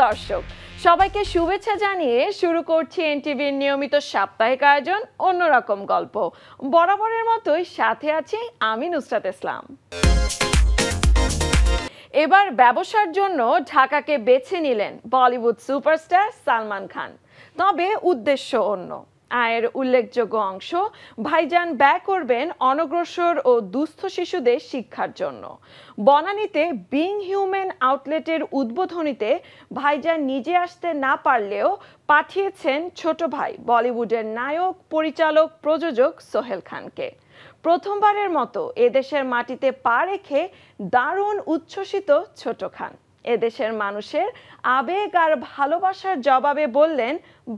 দর্শক সবাইকে শুভেচ্ছা জানিয়ে শুরু করছি এনটিভির নিয়মিত সাপ্তাহিক আয়োজন অন্যরকম গল্প। বরাবরের মতোই সাথে আছি আমি নুসরাত ইসলাম। এবার ব্যবসার জন্য ঢাকাকে বেছে নিলেন বলিউড সুপারস্টার সালমান খান, তবে উদ্দেশ্য অন্য। আয়ের উল্লেখযোগ্য অংশ ভাইজান ব্যয় করবেন অনগ্রসর ও দুস্থ শিশুদের শিক্ষার জন্য। বনানীতে বিং হিউম্যান আউটলেটের উদ্বোধনীতে ভাইজান নিজে আসতে না পারলেও পাঠিয়েছেন ছোট ভাই বলিউডের নায়ক, পরিচালক, প্রযোজক সোহেল খানকে। প্রথমবারের মতো এদেশের মাটিতে পা রেখে দারুণ উচ্ছ্বসিত ছোট খান। এদেশের মানুষের আবেগ আর ভালোবাসার জবাবে বললেন,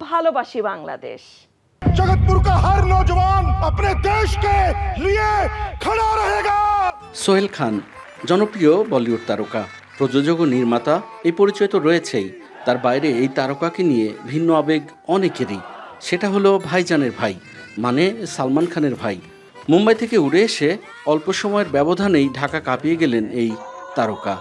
ভালোবাসি বাংলাদেশ। जगतपुर का हर नौजवान अपने देश के लिए खड़ा रहेगा। সোহেল খান জনপ্রিয় বলিউড তারকা, প্রযোজক ও নির্মাতা, এই পরিচয় তো রয়েছেই। তার বাইরে এই তারকাকে নিয়ে ভিন্ন আবেগ অনেকেরই। সেটা হলো ভাইজানের ভাই, মানে সালমান খানের ভাই। মুম্বাই থেকে উড়ে এসে অল্প সময়ের ব্যবধানেই ঢাকা কাঁপিয়ে গেলেন এই তারকা।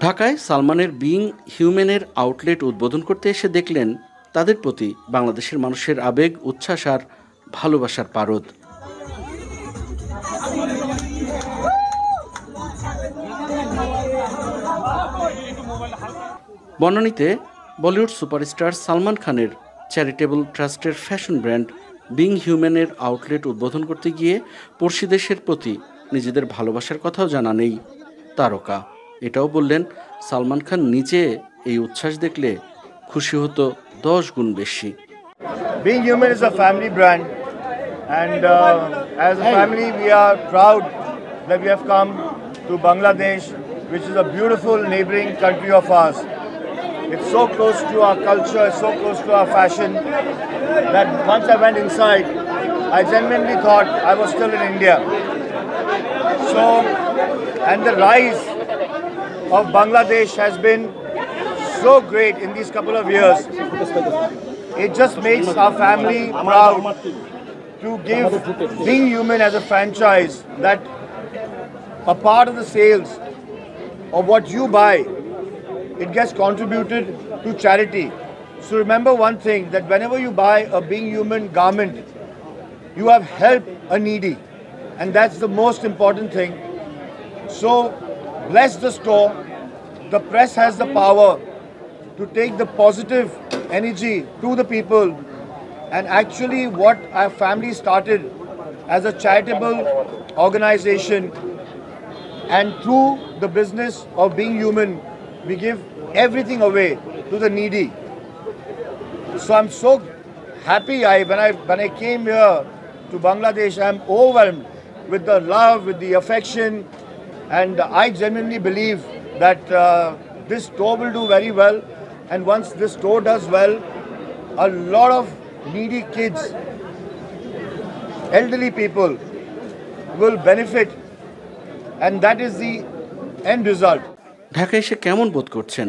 ঢাকায় সালমানের বিং হিউম্যানের আউটলেট উদ্বোধন করতে এসে দেখলেন তাদের প্রতি বাংলাদেশের মানুষের আবেগ, উচ্ছ্বাস আর ভালোবাসার পারদ। বনানীতে বলিউড সুপারস্টার সালমান খানের চ্যারিটেবল ট্রাস্টের ফ্যাশন ব্র্যান্ড বিং হিউম্যানের আউটলেট উদ্বোধন করতে গিয়ে পড়শি দেশের প্রতি নিজেদের ভালোবাসার কথাও জানান এই তারকা। এটাও বললেন, সালমান খান নিজে এই উচ্ছ্বাস দেখলে খুশি হতো 10 গুণ বেশি। Being Human is a family brand, and as a family we are proud that we have come to Bangladesh, which is a beautiful neighboring country of ours. It's so close to our culture, it's so close to our fashion, that once I went inside, I genuinely thought I was still in India. So, and the rise of Bangladesh has been so great in these couple of years. It just makes our family proud to give Being Human as a franchise, that a part of the sales of what you buy, it gets contributed to charity. So remember one thing, that whenever you buy a Being Human garment, you have helped a needy, and that's the most important thing. So bless the store. The press has the power to take the positive energy to the people, and actually what our family started as a charitable organization, and through the business of Being Human, we give everything away to the needy. So I'm so happy. When I came here to Bangladesh, I'm overwhelmed with the love, with the affection, and I genuinely believe that this store will do very well. And once this store does well, a lot of needy kids, elderly people will benefit, and that is the end result. ঢাকায় এসে কেমন বোধ করছেন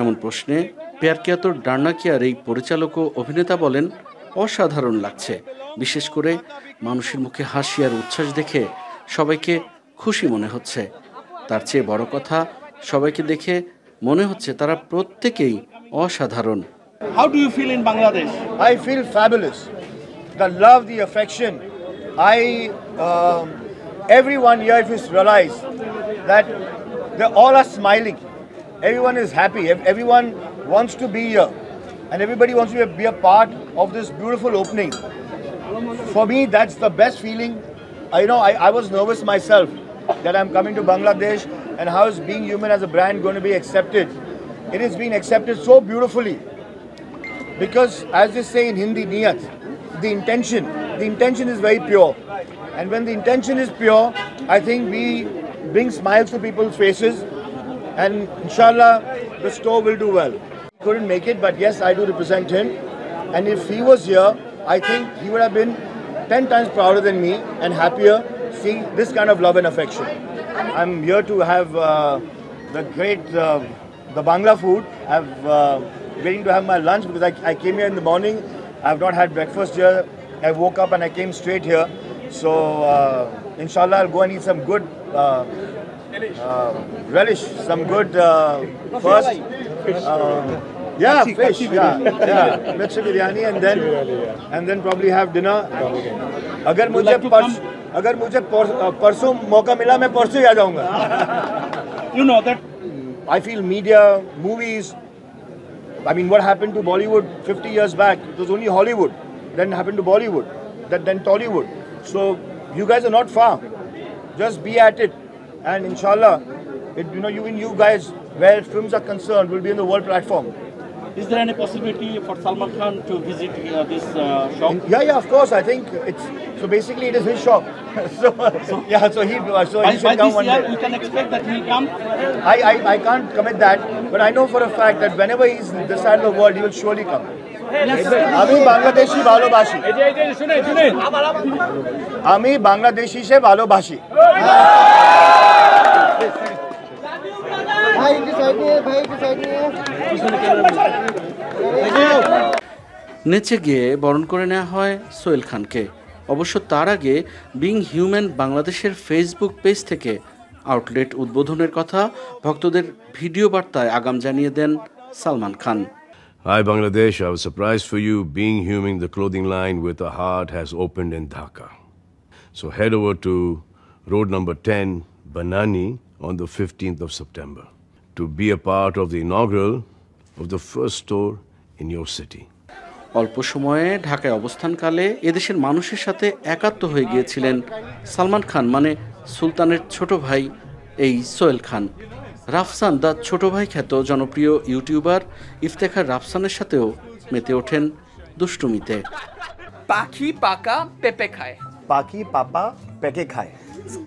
এমন প্রশ্নে প্যার কিয়া তো Derna কিয়ার এই পরিচালক ও অভিনেতা বলেন, অসাধারণ লাগছে। বিশেষ করে মানুষের মুখে হাসি আর উচ্ছ্বাস দেখে সবাইকে খুশি মনে হচ্ছে। তার চেয়ে বড় কথা, সবাইকে দেখে মনে হচ্ছে তারা প্রত্যেকেই অসাধারণ। How do you feel in Bangladesh? I feel fabulous. The love, the affection. Everyone here, if you realize that they all are smiling, everyone is happy, everyone wants to be here, and everybody wants to be a part of this beautiful opening. For me, that's the best feeling. I was nervous myself that I'm coming to Bangladesh, and how is Being Human as a brand going to be accepted. It is being accepted so beautifully, because as they say in Hindi, niyat, the intention is very pure, and when the intention is pure, I think we bring smiles to people's faces, and inshallah the store will do well. Couldn't make it, but yes, I do represent him, and if he was here, I think he would have been 10 times prouder than me and happier seeing this kind of love and affection. I'm here to have the great the Bangla food. I've waiting to have my lunch because I came here in the morning. I have not had breakfast here. I woke up and I came straight here. So inshallah I'll go and eat some good relish, some good first. Yeah, fish. Yeah. Fish biryani and then probably have dinner. अगर मुझे परसों मौका मिला मैं परसों ही आ जाऊंगा. You know that I feel media, movies. I mean, what happened to Bollywood 50 years back? It was only Hollywood. Then happened to Bollywood. Then Tollywood. So you guys are not far. Just be at it, and inshallah, you guys, where films are concerned, will be in the world platform. is there any possibility for Salman Khan to visit this shop? Yeah, of course. I think it's so basically it is his shop. so he should come one day. We can expect that he will come. I can't commit that, but I know for a fact that whenever he's in this side of the world, he will surely come. আমি বাংলাদেশি ভালোবাসি আমি বাংলাদেশি সে ভালোবাসি নেচে গিয়ে বরণ করে নেওয়া হয় সোহেল খানকে। অবশ্য তার আগে বিং হিউম্যান বাংলাদেশের ফেসবুক পেজ থেকে আউটলেট উদ্বোধনের কথা ভক্তদের ভিডিও বার্তায় আগাম জানিয়ে দেন Salman Khan. Hi Bangladesh, I was surprised for you. Being Human, the clothing line with a heart, has opened in Dhaka. So head over to road number 10, Banani, on the 15th of September to be a part of the inaugural of the first store in your city. অল্প সময়ে ঢাকায় অবস্থানকালে এদেশের মানুষের সাথে একাত্ম হয়ে গিয়েছিলেন সালমান খান, মানে সুলতানের ছোট ভাই এই সোহেল খান। রাফসান দা ছোট ভাই খ্যাত জনপ্রিয় ইউটিউবার ইফতেখার রাফসানের সাথেও মেতে ওঠেন দুষ্টুমিতে। পাখি পাকা পেঁপে খায়। পাখি পাপা পেঁপে খায়।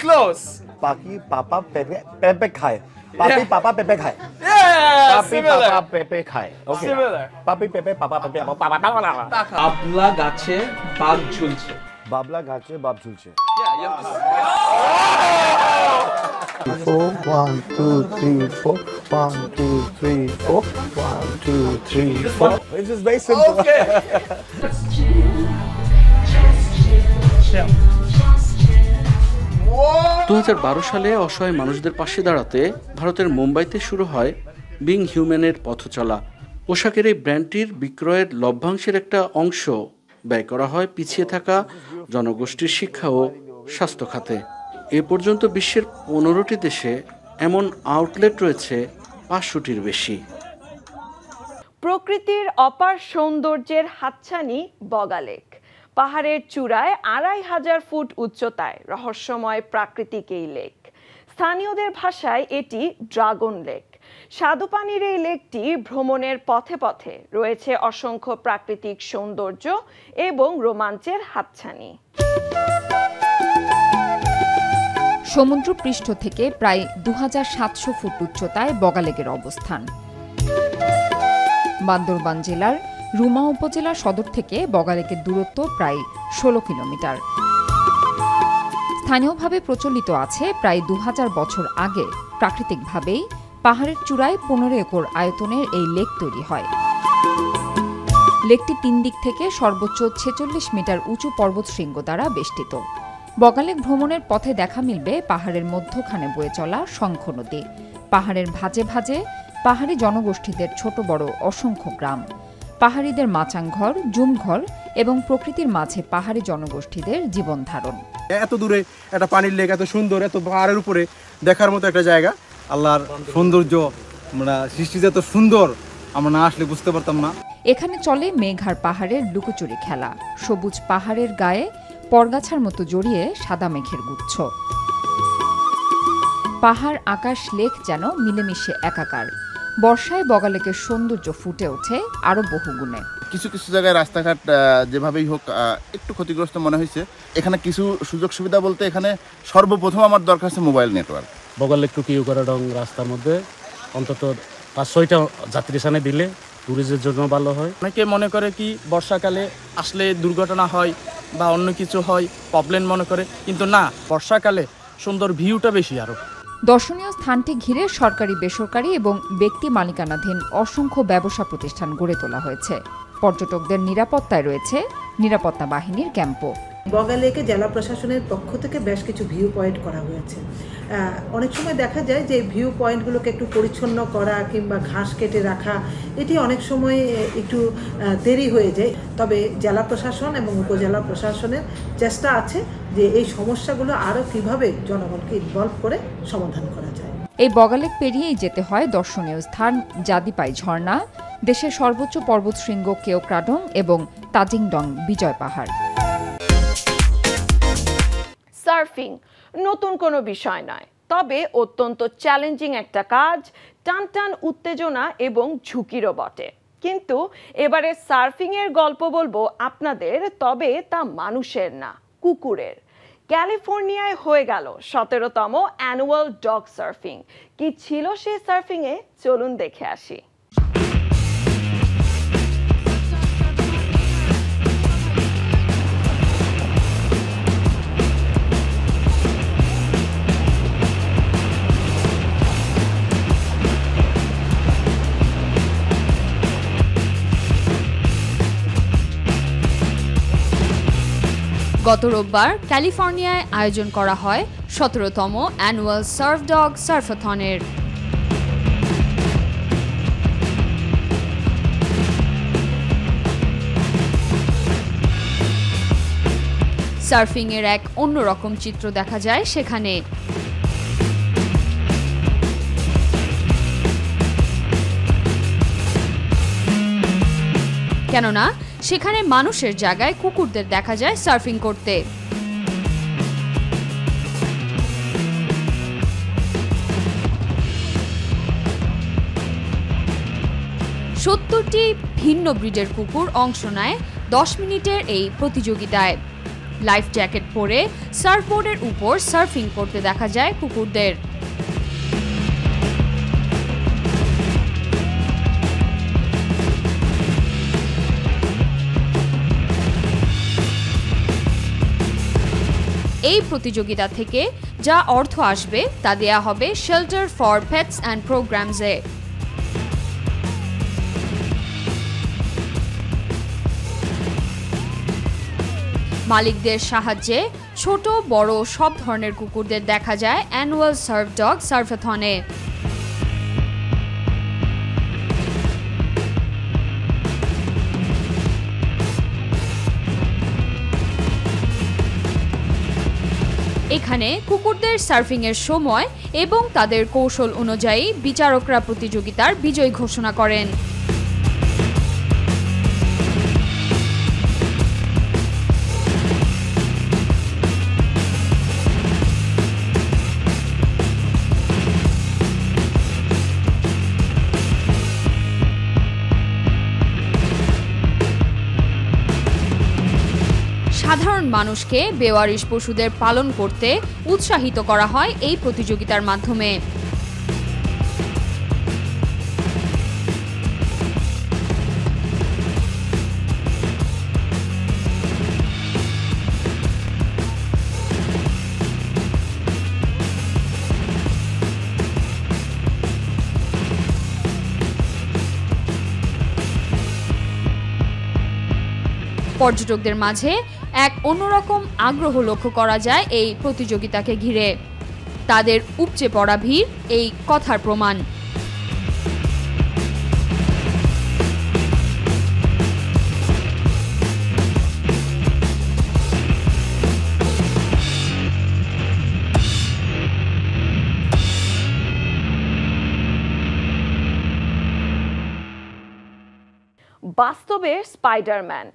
ক্লোজ। পাখি পাপা পেঁপে খায়। পাপি পাপা পেঁপে খায়। পাপি পাপা পেঁপে খায়। ওকে। পাপি পেঁপে পাপা পেঁপে বাবলা গাছে বাঘ ঝুলছে। বাবলা গাছে বাঘ ঝুলছে। 1 2 3 4 1 2 3 4 1 2 3 4 This is very simple. Okay. 2012 সালে অসহায় মানুষদের পাশে দাঁড়াতে ভারতের মুম্বাইতে শুরু হয় বিং হিউম্যানের পথচলা। পোশাকের এই ব্র্যান্ডটির বিক্রয়ের লভ্যাংশের একটা অংশ ব্যয় করা হয় পিছিয়ে থাকা জনগোষ্ঠীর শিক্ষা ও স্বাস্থ্য খাতে। এ পর্যন্ত বিশ্বের 15টি দেশে এমন আউটলেট রয়েছে 500টির বেশি। প্রকৃতির অপার সৌন্দর্যের হাতছানি বগালেক। পাহাড়ের চূড়ায় 2500 ফুট উচ্চতায় রহস্যময় প্রাকৃতিক এই লেক। স্থানীয়দের ভাষায় এটি ড্রাগন লেক। স্বাদুপানির এই লেকটি ভ্রমণের পথে পথে রয়েছে অসংখ্য প্রাকৃতিক সৌন্দর্য এবং রোমাঞ্চের হাতছানি। সমুদ্রপৃষ্ঠ থেকে প্রায় 2700 ফুট উচ্চতায় বগালেকের অবস্থান। বান্দরবান জেলার রুমা উপজেলা সদর থেকে বগালেকের দূরত্ব প্রায় 16 কিলোমিটার। স্থানীয়ভাবে প্রচলিত আছে প্রায় 2000 বছর আগে প্রাকৃতিকভাবেই পাহাড়ের চূড়ায় 15 একর আয়তনের এই লেক তৈরি হয়। লেকটি 3 দিক থেকে সর্বোচ্চ 46 মিটার উঁচু পর্বতশৃঙ্গ দ্বারা বেষ্টিত। বগালেক ভ্রমণের পথে দেখা মিলবে পাহাড়ের মধ্যখানে বয়ে চলা শঙ্খ নদী, পাহাড়ের ভাঁজে ভাঁজে পাহাড়ি জনগোষ্ঠীদের ছোট বড় অসংখ্য গ্রাম, পাহাড়িদের মাচাংঘর, জুমঘর এবং প্রকৃতির মাঝে পাহাড়ি জনগোষ্ঠীদের জীবন ধারণ। এত দূরে একটা পানির লেক, এত সুন্দর, এত পাহাড়ের উপরে দেখার মতো একটা জায়গা। আল্লাহর সৌন্দর্য, আমরা সৃষ্টি এত সুন্দর, আমরা না আসলে বুঝতে পারতাম না। এখানে চলে মেঘার পাহাড়ের লুকোচুরি খেলা। সবুজ পাহাড়ের গায়ে পরগাছার মতো জড়িয়ে সাদা মেঘের গুচ্ছ। পাহাড়, আকাশ, লেক যেন মিলেমিশে একাকার। বর্ষায় বগালেকের সৌন্দর্য ফুটে ওঠে আরো বহুগুণে। কিছু কিছু জায়গায় রাস্তাঘাট যেভাবেই হোক একটু ক্ষতিগ্রস্ত মনে হয়েছে। এখানে কিছু সুযোগ সুবিধা বলতে এখানে সর্বপ্রথম আমার দরকার আছে mobile network. Boga Lake two Keokradong রাস্তার মধ্যে অন্তত 5-6টা যাত্রী স্থানে দিলে ট্যুরিস্টের জন্য ভালো হয়। অনেকে মনে করে কি বর্ষাকালে আসলে দুর্ঘটনা হয় বা অন্য কিছু হয়, প্রবলেম মনে করে, কিন্তু না, বর্ষাকালে সুন্দর ভিউটা বেশি আরো। দর্শনীয় স্থানটি ঘিরে সরকারি, বেসরকারি এবং ব্যক্তি মালিকানাধীন অসংখ্য ব্যবসা প্রতিষ্ঠান গড়ে তোলা হয়েছে। পর্যটকদের নিরাপত্তায় রয়েছে নিরাপত্তা বাহিনীর ক্যাম্পও। বগা লেকে জেলা প্রশাসনের পক্ষ থেকে বেশ কিছু ভিউ পয়েন্ট করা হয়েছে। অনেক সময় দেখা যায় যে ভিউ পয়েন্টগুলোকে একটু পরিচ্ছন্ন করা কিংবা ঘাস কেটে রাখা, এটি অনেক সময় একটু দেরি হয়ে যায়। তবে জেলা প্রশাসন এবং উপজেলা প্রশাসনের চেষ্টা আছে যে এই সমস্যাগুলো আরও কীভাবে জনগণকে ইনভলভ করে সমাধান করা যায়। এই বগালেক পেরিয়েই যেতে হয় দর্শনীয় স্থান জাদিপাই ঝর্ণা, দেশের সর্বোচ্চ পর্বতশৃঙ্গ কেওক্রাডং এবং তাজিংডং বিজয় পাহাড়। সার্ফিং নতুন কোনো বিষয় নয়, তবে অত্যন্ত চ্যালেঞ্জিং একটা কাজ, টানটান উত্তেজনা এবং ঝুঁকিরও বটে। কিন্তু এবারে সার্ফিং এর গল্প বলবো আপনাদের, তবে তা মানুষের না, কুকুরের। ক্যালিফোর্নিয়ায় হয়ে গেল 17তম অ্যানুয়াল ডগ সার্ফিং। কি ছিল সেই সার্ফিং এ, চলুন দেখে আসি। গত রোববার ক্যালিফোর্নিয়ায় আয়োজন করা হয় 17তম অ্যানুয়াল সার্ফ ডগ সার্ফাথনের। সার্ফিং এর এক অন্যরকম চিত্র দেখা যায় সেখানে। কেননা সেখানে মানুষের জায়গায় কুকুরদের দেখা যায় সার্ফিং করতে। সত্তরটি ভিন্ন ব্রিডের কুকুর অংশ নেয় 10 মিনিটের এই প্রতিযোগিতায়। লাইফ জ্যাকেট পরে সার্ফবোর্ডের উপর সার্ফিং করতে দেখা যায় কুকুরদের। এই প্রতিযোগিতা থেকে যা অর্থ আসবে তা দেয়া হবে শেল্টার ফর পেটস অ্যান্ড প্রোগ্রামসে। মালিকদের সাহায্যে ছোট বড় সব ধরনের কুকুরদের দেখা যায় অ্যানুয়াল সার্ফ ডগ সার্ফাথনে। এখানে কুকুরদের সার্ফিং এর সময় এবং তাদের কৌশল অনুযায়ী বিচারকরা প্রতিযোগিতার বিজয়ী ঘোষণা করেন। সাধারণ মানুষকে বেওয়ারিশ পশুদের পালন করতে উৎসাহিত করা হয় এই প্রতিযোগিতার মাধ্যমে। পর্যটকদের মাঝে এক অন্যরকম আগ্রহ লক্ষ্য করা যায় এই প্রতিযোগিতাকে ঘিরে। তাদের উপচে পড়া ভিড় এই কথার প্রমাণ। বাস্তবের স্পাইডারম্যান।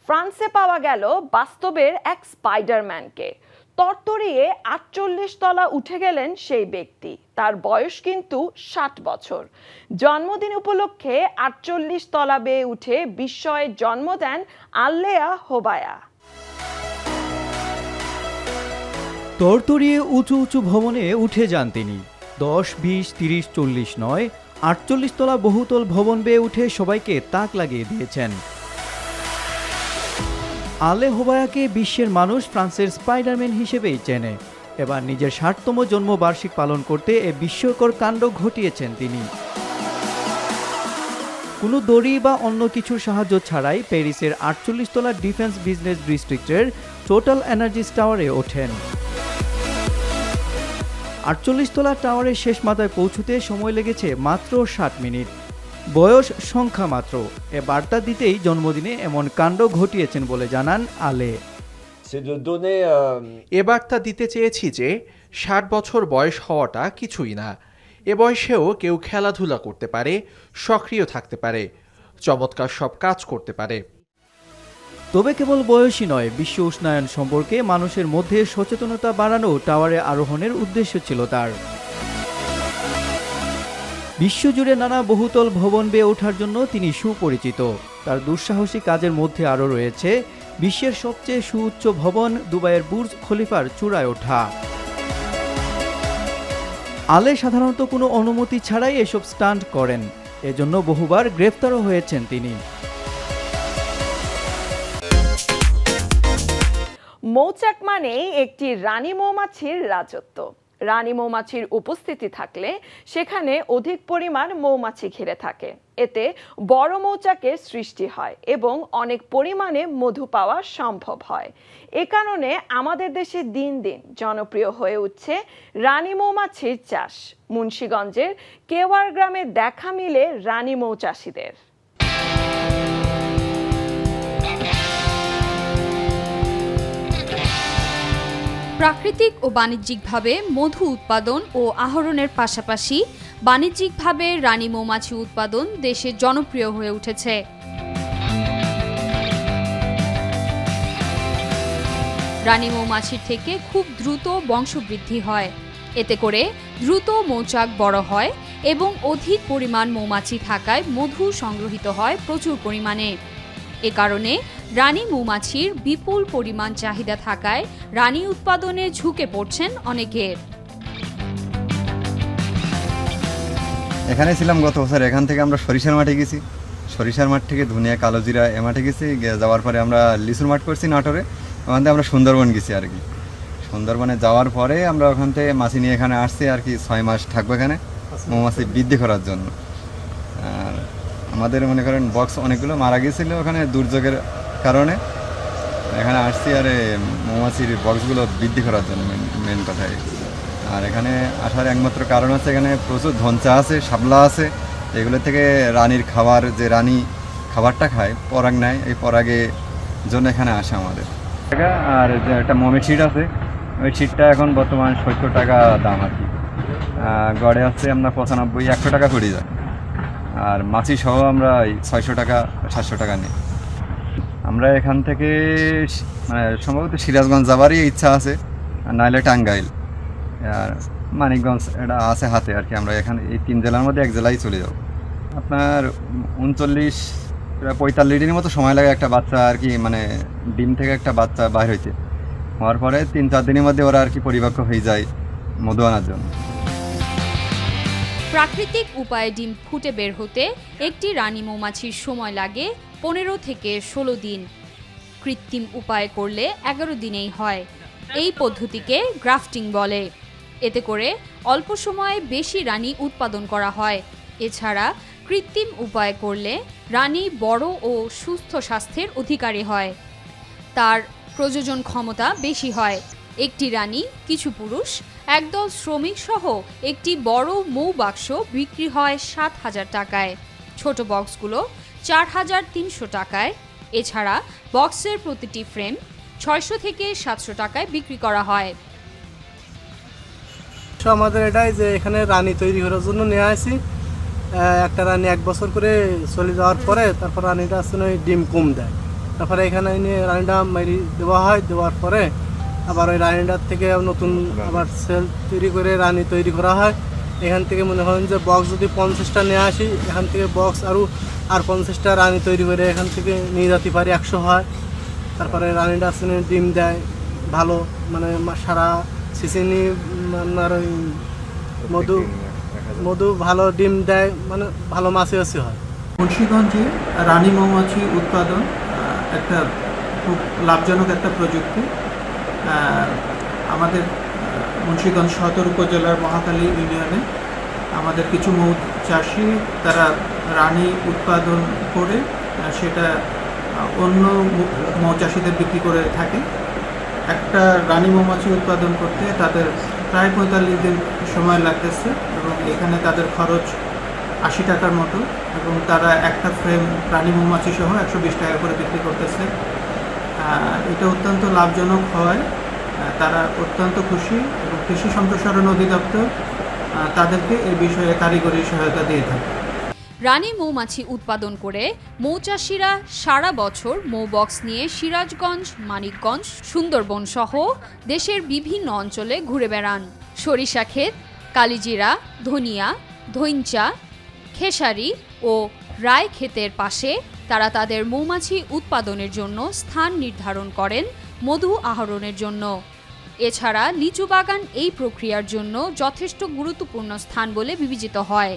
ফ্রান্সে পাওয়া গেল বাস্তবের এক স্পাইডারম্যানকে। তরতরিয়ে 48 তলা উঠে গেলেন সেই ব্যক্তি। তার বয়স কিন্তু 60 বছর। জন্মদিন উপলক্ষে 48 তলা বেয়ে উঠে বিস্ময়ে জন্ম দেন আল্লেয়া হোবায়া। তরতরিয়ে উঁচু উঁচু ভবনে উঠে যান তিনি। 10, 20, 30, 40 নয়, 48 তলা বহুতল ভবন বেয়ে উঠে সবাইকে তাক লাগিয়ে দিয়েছেন। আলে হোবায়াকে বিশ্বের মানুষ ফ্রান্সের স্পাইডারম্যান হিসেবেই চেনে। এবার নিজের ৬০তম জন্মবার্ষিক পালন করতে এ বিস্ময়কর কাণ্ড ঘটিয়েছেন তিনি। কোনো দড়ি বা অন্য কিছুর সাহায্য ছাড়াই প্যারিসের ৪৮ তলা ডিফেন্স বিজনেস ডিস্ট্রিক্টের টোটাল এনার্জিস টাওয়ারে ওঠেন। ৪৮ তলা টাওয়ারের শেষ মাথায় পৌঁছতে সময় লেগেছে মাত্র ৬০ মিনিট। বয়স সংখ্যা মাত্র, এ বার্তা দিতেই জন্মদিনে এমন কাণ্ড ঘটিয়েছেন বলে জানান আলে। এ বার্তা দিতে চেয়েছি যে ৬০ বছর বয়স হওয়াটা কিছুই না। এ বয়সেও কেউ খেলাধুলা করতে পারে, সক্রিয় থাকতে পারে, চমৎকার সব কাজ করতে পারে। তবে কেবল বয়সই নয়, বিশ্ব উষ্ণায়ন সম্পর্কে মানুষের মধ্যে সচেতনতা বাড়ানো টাওয়ারে আরোহণের উদ্দেশ্য ছিল তার। বিশ্বজুড়ে নানা বহুতল ভবন বেয়ে ওঠার জন্য তিনি সুপরিচিত। তার দুঃসাহসী কাজের মধ্যে আরও রয়েছে বিশ্বের সবচেয়ে সুউচ্চ ভবন দুবাইয়ের বুর্জ খলিফার চূড়ায় ওঠা। আলে সাধারণত কোনো অনুমতি ছাড়াই এসব স্টান্ট করেন, এজন্য বহুবার গ্রেফতারও হয়েছেন তিনি। মৌচাক মানেই একটি রানী মৌমাছির রাজত্ব। রানী মৌমাছির উপস্থিতি থাকলে সেখানে অধিক পরিমাণ মৌমাছি ঘিরে থাকে, এতে বড় মৌচাকের সৃষ্টি হয় এবং অনেক পরিমাণে মধু পাওয়া সম্ভব হয়। এ কারণে আমাদের দেশে দিন দিন জনপ্রিয় হয়ে উঠছে রানী মৌমাছির চাষ। মুন্সিগঞ্জের কেওয়ার গ্রামে দেখা মিলে রানী মৌচাষীদের। প্রাকৃতিক ও বাণিজ্যিকভাবে মধু উৎপাদন ও আহরণের পাশাপাশি বাণিজ্যিকভাবে রানী মৌমাছি উৎপাদন দেশে জনপ্রিয় হয়ে উঠেছে। রানী মৌমাছির থেকে খুব দ্রুত বংশবৃদ্ধি হয়, এতে করে দ্রুত মৌচাক বড় হয় এবং অধিক পরিমাণ মৌমাছি থাকায় মধু সংগ্রহিত হয় প্রচুর পরিমাণে। এ কারণে রানী মৌমাছির বিপুল পরিমাণ চাহিদা থাকায় রানী উৎপাদনে ঝুঁকে পড়ছেন অনেকে। এখানে ছিলাম গত বছর, এখান থেকে আমরা সরিষার মাঠে গেছি, সরিষার মাঠ থেকে ধুনিয়া কালোজিরা এ মাঠে গেছি, যাওয়ার পরে আমরা লিচুর মাঠ করছি নাটোরে, ওখান থেকে আমরা সুন্দরবন গেছি আর কি। সুন্দরবনে যাওয়ার পরে আমরা ওখান থেকে মাছি নিয়ে এখানে আসছি আর কি, ৬ মাস থাকবো এখানে মৌমাছি বৃদ্ধি করার জন্য। আর আমাদের মনে করেন বক্স অনেকগুলো মারা গিয়েছিল ওখানে দুর্যোগের কারণে, এখানে আসছি আর মৌমাছির বক্সগুলো বৃদ্ধি করার জন্য মেন কথাই। আর এখানে আসার একমাত্র কারণ হচ্ছে এখানে প্রচুর ধনচা আছে, শাপলা আছে, এগুলো থেকে রানীর খাবার, যে রানী খাবারটা খায় পরাগ নেয়, এই পরাগের জন্য এখানে আসে আমাদের। আর যে একটা মমের ছিট আছে, ওই ছিটটা এখন বর্তমান ৭০ টাকা দাম আর কি, গড়ে হচ্ছে আমরা ৯৫-১০০ টাকা পড়ে যায়। আর মাছি সহ আমরা ৬০০ টাকা ৭০০ টাকা নিই। আমরা এখান থেকে মানে সম্ভবত সিরাজগঞ্জ যাবারই ইচ্ছা আছে, নাইলে টাঙ্গাইল আর মানিকগঞ্জ এটা আছে হাতে আর কি। আমরা এখানে এই ৩ জেলার মধ্যে এক জেলায় চলে যাব। আপনার ৩৯-৪৫ দিনের মতো সময় লাগে একটা বাচ্চা আর কি, মানে ডিম থেকে একটা বাচ্চা বাইর হইতে, হওয়ার পরে ৩-৪ দিনের মধ্যে ওরা আর কি পরিপক্ক হয়ে যায় মধু আনার জন্য। প্রাকৃতিক উপায়ে ডিম ফুটে বের হতে একটি রানী মৌমাছির সময় লাগে ১৫ থেকে ১৬ দিন। কৃত্রিম উপায়ে করলে ১১ দিনেই হয়। এই পদ্ধতিকে গ্রাফটিং বলে। এতে করে অল্প সময়ে বেশি রানী উৎপাদন করা হয়। এছাড়া কৃত্রিম উপায়ে করলে রানী বড় ও সুস্থ স্বাস্থ্যের অধিকারী হয়, তার প্রজনন ক্ষমতা বেশি হয়। একটি রানী, কিছু পুরুষ, একদল শ্রমিক সহ একটি বড় মৌ বাক্স বিক্রি হয় ৭,০০০ টাকায়, ছোট বক্সগুলো ৪,৩০০ টাকায়। এছাড়া বক্সের প্রতিটি ফ্রেম ৬০০ থেকে ৭০০ টাকায় বিক্রি করা হয়। আমাদের এটাই যে এখানে রানী তৈরি করার জন্য নিয়ে আসি, একটা রানী ১ বছর করে চলে যাওয়ার পরে তারপর রানীটা আসলে ডিম কম দেয়, তারপরে এখানে এনে রানীটা মারি দেওয়া হয়, দেওয়ার পরে আবার ওই রানীটার থেকে নতুন আবার সেল তৈরি করে রানী তৈরি করা হয়। এখান থেকে মনে করেন যে বক্স যদি ৫০টা নিয়ে আসি, এখান থেকে বক্স আর ৫০টা রানী তৈরি করে এখান থেকে নিয়ে যেতে পারি, ১০০ হয়। তারপরে রানীটা আসলে ডিম দেয় ভালো, মানে সারা সিসিনি আপনার ওই মধু ভালো ডিম দেয়, মানে ভালো মাছি হয়। মুন্সিগঞ্জে রানী মৌমাছি উৎপাদন একটা খুব লাভজনক একটা প্রযুক্তি। আমাদের মুন্সিগঞ্জ সদর উপজেলার মহাখালী ইউনিয়নে আমাদের কিছু মৌ চাষি তারা রানী উৎপাদন করে সেটা অন্য মৌচাষীদের বিক্রি করে থাকে। একটা রানী মৌমাছি উৎপাদন করতে তাদের প্রায় 45 দিন সময় লাগতেছে এবং এখানে তাদের খরচ 80 টাকার মতো এবং তারা একটা ফ্রেম রানী মৌমাছি সহ 120 টাকা করে বিক্রি করতেছে। এটা অত্যন্ত লাভজনক হয়, তারা অত্যন্ত খুশি এবং কৃষি সম্প্রসারণ অধিদপ্তর তাদেরকে এই বিষয়ে কারিগরি সহায়তা দিয়ে থাকে। রানী মৌমাছি উৎপাদন করে মৌচাষীরা সারা বছর মৌবক্স নিয়ে সিরাজগঞ্জ, মানিকগঞ্জ, সুন্দরবন সহ দেশের বিভিন্ন অঞ্চলে ঘুরে বেড়ান। সরিষা ক্ষেত, কালিজিরা, ধনিয়া, ধইঞ্চা, খেসারি ও রায় ক্ষেতের পাশে তারা তাদের মৌমাছি উৎপাদনের জন্য স্থান নির্ধারণ করেন মধু আহরণের জন্য। এছাড়া লিচু বাগান এই প্রক্রিয়ার জন্য যথেষ্ট গুরুত্বপূর্ণ স্থান বলে বিবেচিত হয়।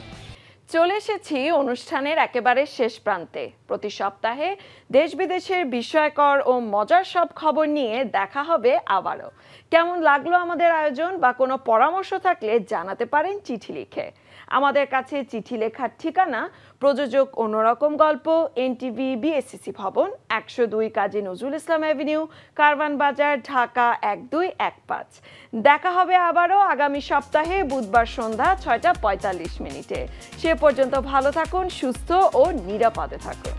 চলে এসেছি অনুষ্ঠানের একেবারে শেষ প্রান্তে। প্রতি সপ্তাহে দেশ বিদেশের বিস্ময়কর ও মজার সব খবর নিয়ে দেখা হবে আবারও। কেমন লাগলো আমাদের আয়োজন বা কোনো পরামর্শ থাকলে জানাতে পারেন চিঠি লিখে। আমাদের কাছে চিঠি লেখার ঠিকানা প্রযোজক অন্যরকম গল্প, এনটিভি, বিএসসিসি ভবন, 102 কাজী নজরুল ইসলাম অ্যাভিনিউ, কারওয়ান বাজার, ঢাকা 1215। দেখা হবে আবারও আগামী সপ্তাহে বুধবার সন্ধ্যা 6টা 45 মিনিটে। সে পর্যন্ত ভালো থাকুন, সুস্থ ও নিরাপদে থাকুন।